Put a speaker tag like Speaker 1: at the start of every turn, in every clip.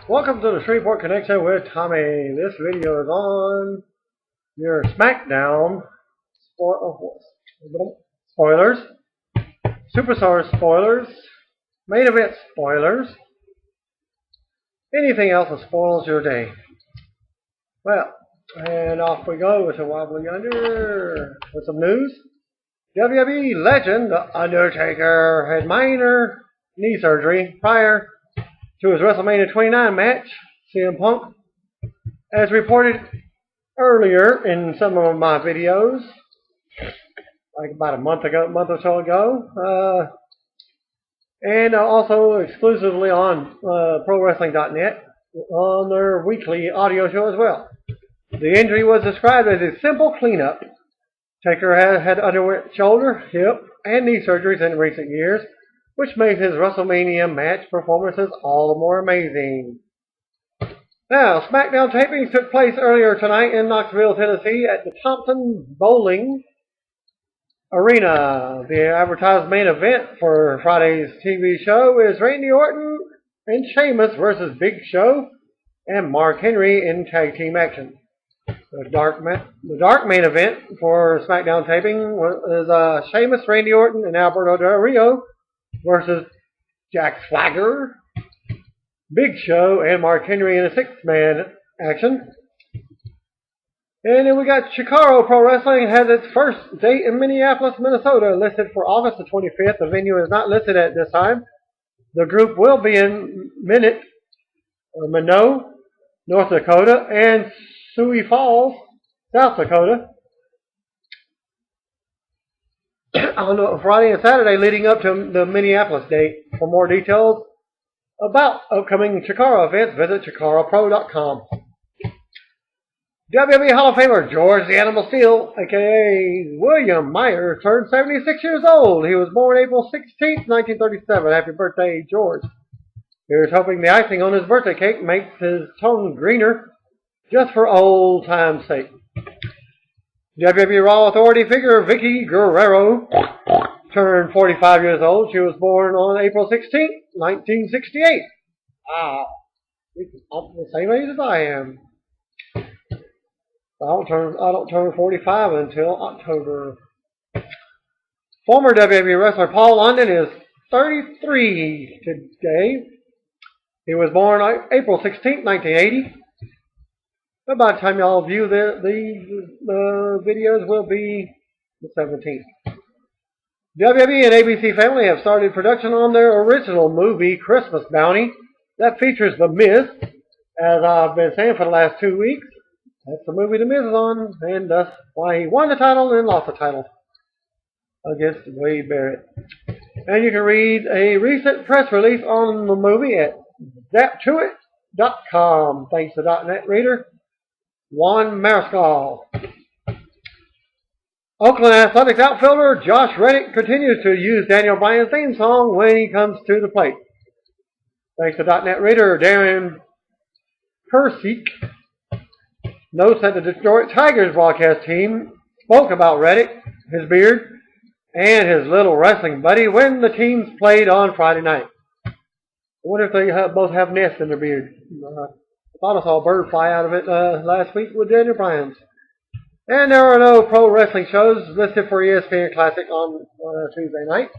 Speaker 1: Welcome to the Shreveport Connection with Tommy. This video is on your SmackDown spoilers, Superstar spoilers, main event spoilers, anything else that spoils your day. Well, and off we go with a wobbly under with some news. WWE legend The Undertaker had minor knee surgery prior to his WrestleMania 29 match. CM Punk, as reported earlier in some of my videos, like about a month or so ago, and also exclusively on ProWrestling.net on their weekly audio show as well. The injury was described as a simple cleanup. Taker had underwent shoulder, hip, and knee surgeries in recent years, which made his WrestleMania match performances all the more amazing. Now, SmackDown tapings took place earlier tonight in Knoxville, Tennessee at the Thompson Bowling Arena. The advertised main event for Friday's TV show is Randy Orton and Sheamus versus Big Show and Mark Henry in tag team action. The dark main event for SmackDown taping is Sheamus, Randy Orton, and Alberto Del Rio versus Jack Swagger, Big Show, and Mark Henry in a six-man action. And then we got Chikara Pro Wrestling has its first date in Minneapolis, Minnesota, listed for August the 25th. The venue is not listed at this time. The group will be in Minot, North Dakota, and Sioux Falls, South Dakota, on Friday and Saturday leading up to the Minneapolis date. For more details about upcoming Chikara events, visit ChikaraPro.com. WWE Hall of Famer George the Animal Steele, a.k.a. William Myers, turned 76 years old. He was born April 16, 1937. Happy birthday, George. Here's hoping the icing on his birthday cake makes his tone greener, just for old time's sake. WWE Raw Authority figure Vicky Guerrero turned 45 years old. She was born on April 16, 1968. The same age as I am. I don't turn 45 until October. Former WWE wrestler Paul London is 33 today. He was born April 16, 1980. But by the time y'all view the videos, will be the 17th. WWE and ABC Family have started production on their original movie, Christmas Bounty, that features The Miz. As I've been saying for the last 2 weeks, that's the movie The Miz is on, and thus why he won the title and lost the title against Wade Barrett. And you can read a recent press release on the movie at zaptoit.com. Thanks to .net reader Juan Mariscal. Oakland Athletics outfielder Josh Reddick continues to use Daniel Bryan's theme song when he comes to the plate. Thanks to .net reader Darren Persick. Notes that the Detroit Tigers broadcast team spoke about Reddick, his beard, and his little wrestling buddy when the teams played on Friday night. I wonder if they both have nests in their beard. I thought I saw a bird fly out of it last week with Daniel Bryan's. And there are no pro wrestling shows listed for ESPN Classic on Tuesday night.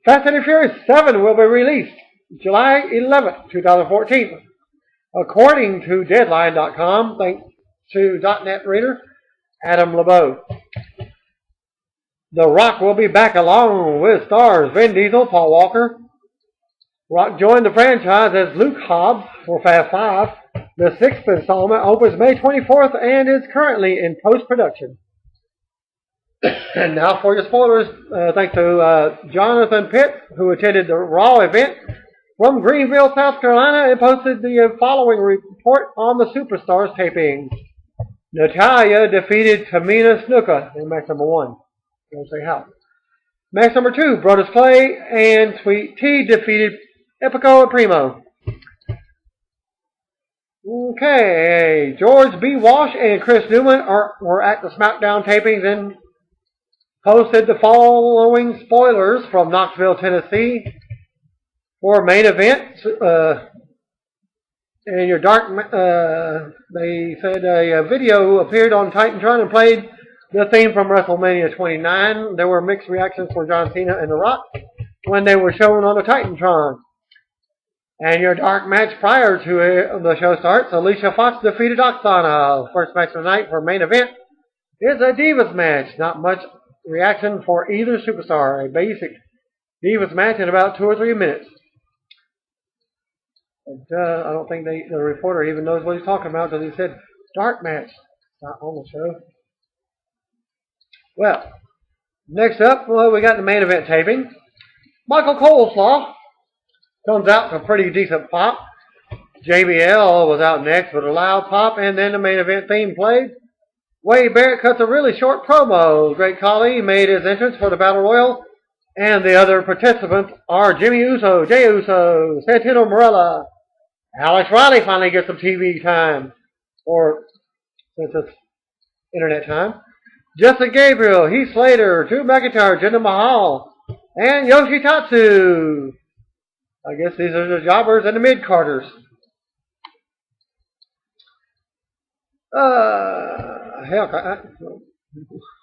Speaker 1: Fast and Furious 7 will be released July 11th, 2014. According to Deadline.com, thanks to .net reader Adam LeBeau. The Rock will be back along with stars Vin Diesel, Paul Walker. Rock joined the franchise as Luke Hobbs for Fast 5. The sixth installment opens May 24th and is currently in post-production. And now for your spoilers, thanks to Jonathan Pitt, who attended the Raw event from Greenville, South Carolina, and posted the following report on the Superstars taping. Natalya defeated Tamina Snuka in match number 1. Don't say how. Match number 2, Brodus Clay and Sweet Tea defeated Epico and Primo. Okay, George B. Walsh and Chris Newman were at the SmackDown tapings and posted the following spoilers from Knoxville, Tennessee for main event And your they said a video appeared on Titantron and played the theme from WrestleMania 29. There were mixed reactions for John Cena and The Rock when they were shown on the Titantron. And your dark match prior to the show starts, Alicia Fox defeated Oksana. First match of the night for main event is a Divas match. Not much reaction for either superstar. A basic Divas match in about 2 or 3 minutes. I don't think the reporter even knows what he's talking about because he said dark match. Not on the show. Well, next up, we got the main event taping. Michael Coleslaw comes out with a pretty decent pop. JBL was out next with a loud pop, and then the main event theme played. Wade Barrett cuts a really short promo. Great Khali made his entrance for the Battle Royal, and the other participants are Jimmy Uso, Jey Uso, Santino Marella. Alex Riley finally gets some TV time, or since it's internet time. Justin Gabriel, Heath Slater, Drew McIntyre, Jinder Mahal, and Yoshitatsu. I guess these are the jobbers and the mid-carders. Heck,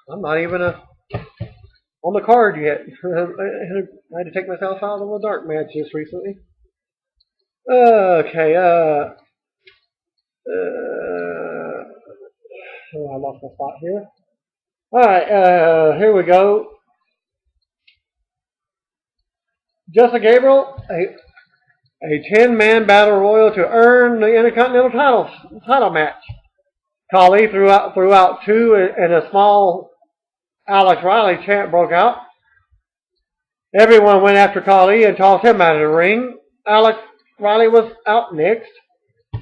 Speaker 1: I'm not even on the card yet. I had to take myself out of a dark match just recently. Okay, I lost my spot here. Alright, here we go. Justin Gabriel, a 10-man battle royal to earn the Intercontinental title match. Khali threw out 2, and a small Alex Riley chant broke out. Everyone went after Khali and tossed him out of the ring. Alex Riley was out next.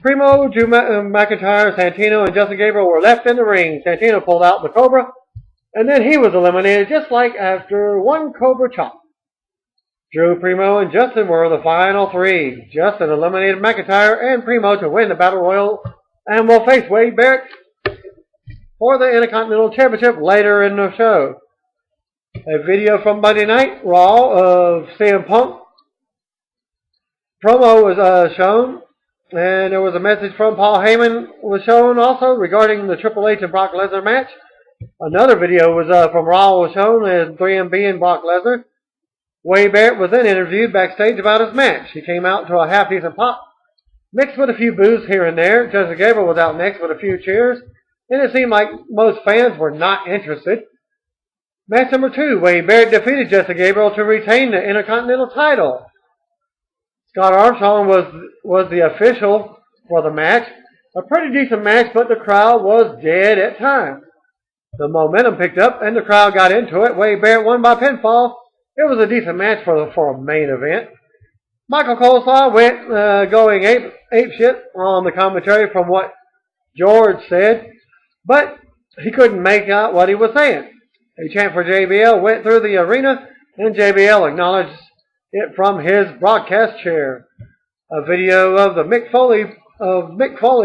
Speaker 1: Primo, Drew McIntyre, Santino, and Justin Gabriel were left in the ring. Santino pulled out the Cobra, and then he was eliminated just like after one Cobra chop. Drew, Primo, and Justin were the final 3. Justin eliminated McIntyre and Primo to win the Battle Royal and will face Wade Barrett for the Intercontinental Championship later in the show. A video from Monday Night Raw of CM Punk promo was shown, and there was a message from Paul Heyman was shown also regarding the Triple H and Brock Lesnar match. Another video was from Raw was shown as 3MB and Brock Lesnar. Wade Barrett was then interviewed backstage about his match. He came out to a half-decent pop, mixed with a few boos here and there. Justin Gabriel was out next with a few cheers, and it seemed like most fans were not interested. Match number 2, Wade Barrett defeated Justin Gabriel to retain the Intercontinental title. Scott Armstrong was the official for the match. A pretty decent match, but the crowd was dead at times. The momentum picked up, and the crowd got into it. Wade Barrett won by pinfall. It was a decent match for a main event. Michael Coleslaw went going ape shit on the commentary from what George said, but he couldn't make out what he was saying. A chant for JBL went through the arena, and JBL acknowledged it from his broadcast chair. A video of Mick Foley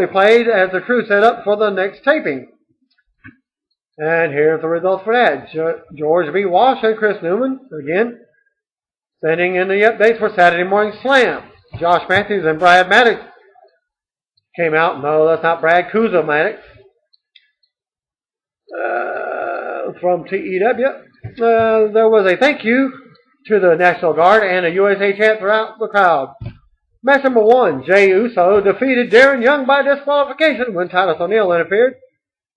Speaker 1: played as the crew set up for the next taping. And here's the results for that. George B. Walsh and Chris Newman, again, sending in the updates for Saturday Morning Slam. Josh Matthews and Brad Maddox came out. No, that's not Brad. Kuzo Maddox. From TEW. There was a thank you to the National Guard and a USA chant throughout the crowd. Match number 1, Jey Uso defeated Darren Young by disqualification when Titus O'Neil interfered.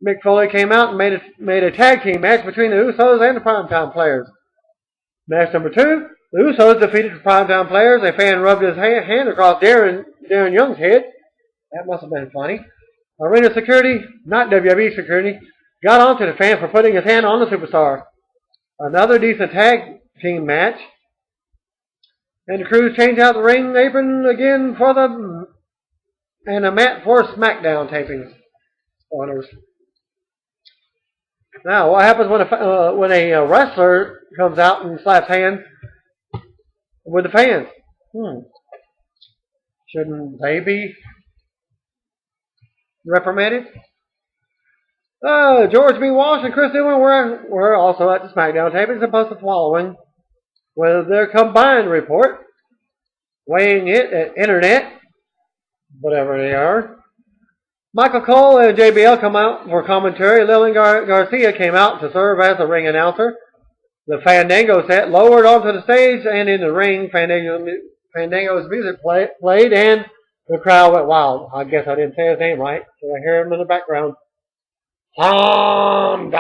Speaker 1: Mick Foley came out and made a tag team match between the Usos and the Primetime Players. Match number 2, the Usos defeated the Primetime Players. A fan rubbed his hand across Darren Young's head. That must have been funny. Arena security, not WWE security, got onto the fan for putting his hand on the superstar. Another decent tag team match. And the crews changed out the ring apron again for a mat for SmackDown tapings. Honors. Now, what happens when a wrestler comes out and slaps hands with the fans? Shouldn't they be reprimanded? George B. Walsh and Chris Newman were also at the SmackDown tapings and posted the following with their combined report, weighing it at Internet. whatever they are. Michael Cole and JBL come out for commentary. Lillian Garcia came out to serve as the ring announcer. The Fandango set lowered onto the stage, and in the ring, Fandango's music played, and the crowd went wild. I guess I didn't say his name right, so I hear him in the background. Fandango!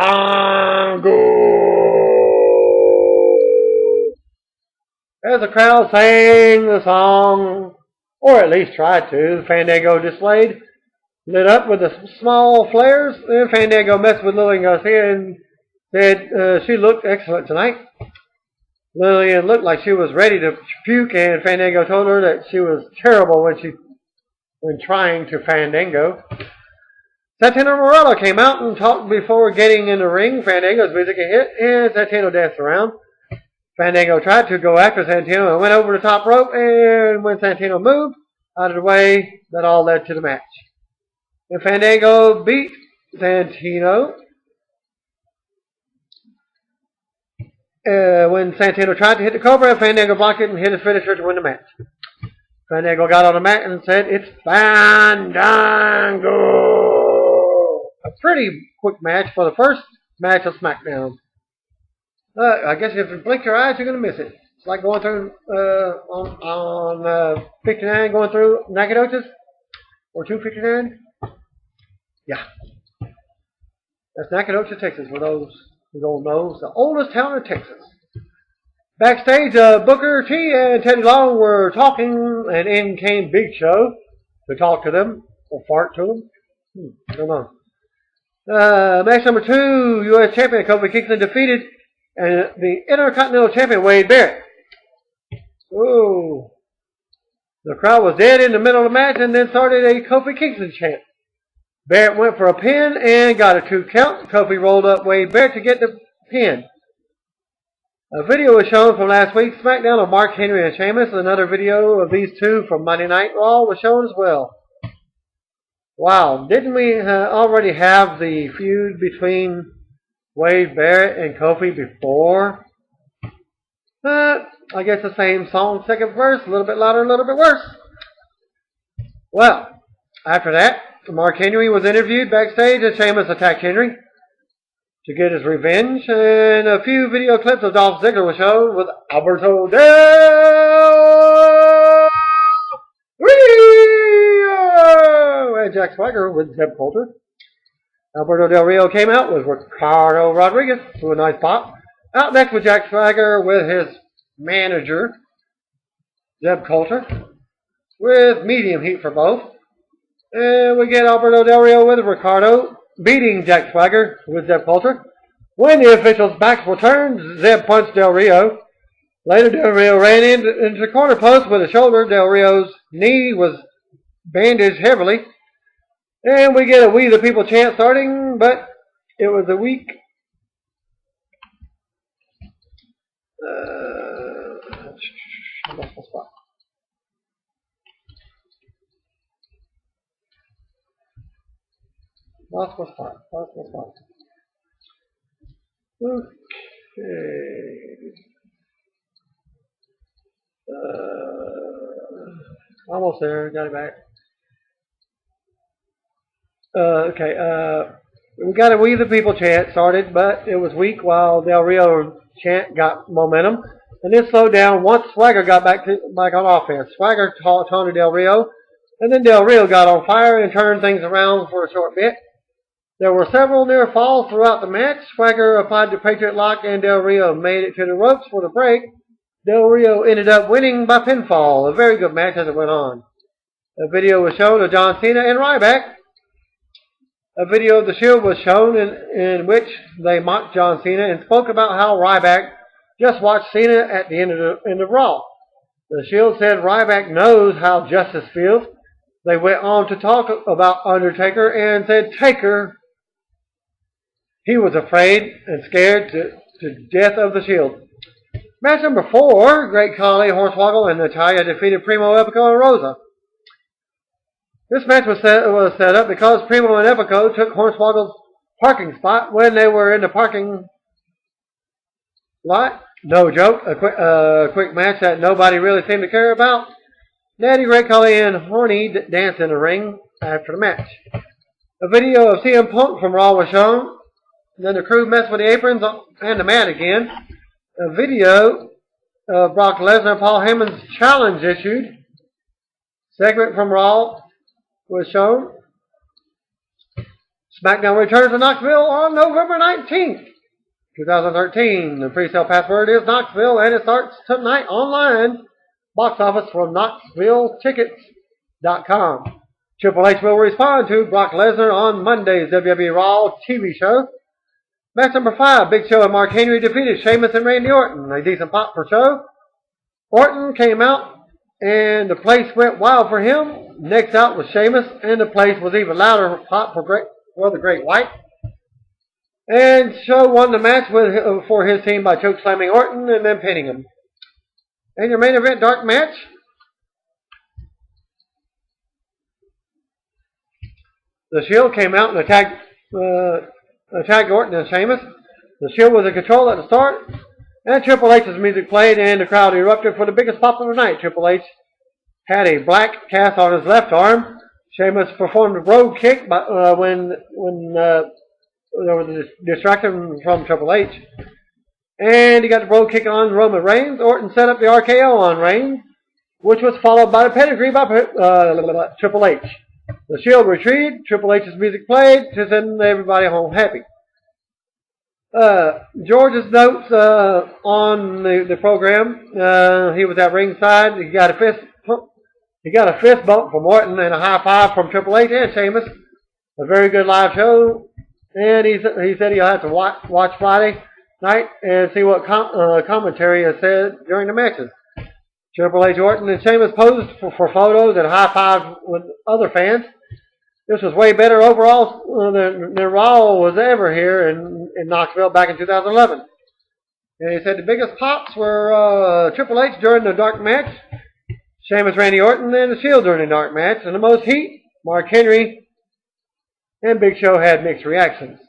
Speaker 1: As the crowd sang the song, or at least tried to, the Fandango displayed lit up with the small flares. Then Fandango messed with Lillian Garcia and said she looked excellent tonight. Lillian looked like she was ready to puke, and Fandango told her that she was terrible when trying to Fandango. Santino Morello came out and talked before getting in the ring. Fandango's music hit, and Santino danced around. Fandango tried to go after Santino and went over the top rope, and when Santino moved out of the way, that all led to the match. And Fandango beat Santino. When Santino tried to hit the Cobra, Fandango blocked it and hit his finisher to win the match. Fandango got on the mat and said, "It's Fandango." A pretty quick match for the first match of SmackDown. I guess if you blink your eyes, you're going to miss it. It's like going through on 59, going through Nacogdoches or 259. Yeah. That's Nacogdoches, Texas, for those who don't know. It's the oldest town in Texas. Backstage, Booker T and Teddy Long were talking, and in came Big Show to talk to them, or fart to them. I don't know. Match number 2, U.S. Champion Kofi Kingston defeated the Intercontinental Champion Wade Barrett. Ooh. The crowd was dead in the middle of the match and then started a Kofi Kingston chant. Barrett went for a pin and got a 2 count. Kofi rolled up Wade Barrett to get the pin. A video was shown from last week's SmackDown of Mark Henry and Sheamus. Another video of these two from Monday Night Raw was shown as well. Wow, didn't we already have the feud between Wade Barrett and Kofi before? I guess the same song, second verse, a little bit louder, a little bit worse. Well, after that, Mark Henry was interviewed backstage and Sheamus attacked Henry to get his revenge. And a few video clips of Dolph Ziggler were shown with Alberto Del Rio and Jack Swagger with Zeb Coulter. Alberto Del Rio came out with Ricardo Rodriguez to a nice pop. Out next with Jack Swagger with his manager, Zeb Coulter, with medium heat for both. And we get Alberto Del Rio with Ricardo beating Jack Swagger with Zeb Coulter. When the officials' backs were turned, Zeb punched Del Rio. Later, Del Rio ran into the corner post with a shoulder. Del Rio's knee was bandaged heavily. And we get a We the People chant starting, but it was a weak. I lost my spot. Lost my spot. Okay. Almost there. Got it back. Okay. We got a We the People chant started, but it was weak while Del Rio chant got momentum. And then slowed down once Swagger got back on offense. Swagger taunted Del Rio, and then Del Rio got on fire and turned things around for a short bit. There were several near falls throughout the match. Swagger applied the Patriot Lock, and Del Rio made it to the ropes for the break. Del Rio ended up winning by pinfall. A very good match as it went on. A video was shown of John Cena and Ryback. A video of the Shield was shown in which they mocked John Cena and spoke about how Ryback just watched Cena at the end of Raw. The Shield said Ryback knows how justice feels. They went on to talk about Undertaker and said Taker, he was afraid and scared to death of the Shield. Match number 4, Great Khali, Hornswoggle, and Natalya defeated Primo, Epico, and Rosa. This match was set up because Primo and Epico took Hornswoggle's parking spot when they were in the parking lot. No joke, a quick match that nobody really seemed to care about. Natty, Ray Cully, and Horny danced in the ring after the match. A video of CM Punk from Raw was shown. Then the crew messed with the aprons and the mat again. A video of Brock Lesnar and Paul Heyman's challenge issued. Segment from Raw was shown. SmackDown returns to Knoxville on November 19th, 2013. The pre-sale password is Knoxville, and it starts tonight online. Box office from KnoxvilleTickets.com. Triple H will respond to Brock Lesnar on Monday's WWE Raw TV show. Match number 5, Big Show and Mark Henry defeated Sheamus and Randy Orton. A decent pop for show. Orton came out and the place went wild for him. Next out was Sheamus, and the place was even louder pop for the Great White. And Show won the match for his team by choke slamming Orton and then pinning him. And your main event dark match. The Shield came out and attacked Orton and Sheamus. The Shield was in control at the start, and Triple H's music played, and the crowd erupted for the biggest pop of the night. Triple H had a black cast on his left arm. Sheamus performed a road kick when there was a distraction from Triple H. And he got the road kick on Roman Reigns. Orton set up the RKO on Reigns, which was followed by the pedigree by Triple H. The Shield retreated. Triple H's music played to send everybody home happy. George's notes on the program. He was at ringside. He got a fist bump from Orton and a high five from Triple H and Sheamus. A very good live show. And he said he'll have to watch Friday night and see what commentary has said during the matches. Triple H, Orton, and Sheamus posed for photos and high fives with other fans. This was way better overall than Raw was ever here in Knoxville back in 2011. And he said the biggest pops were Triple H during the dark match, Sheamus, Randy Orton, and the Shield during the dark match, and the most heat, Mark Henry and Big Show had mixed reactions.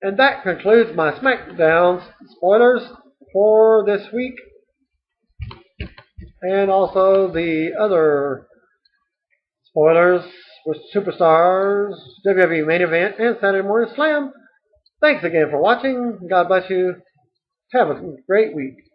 Speaker 1: And that concludes my SmackDown spoilers for this week. And also the other spoilers with Superstars, WWE Main Event, and Saturday Morning Slam. Thanks again for watching. God bless you. Have a great week.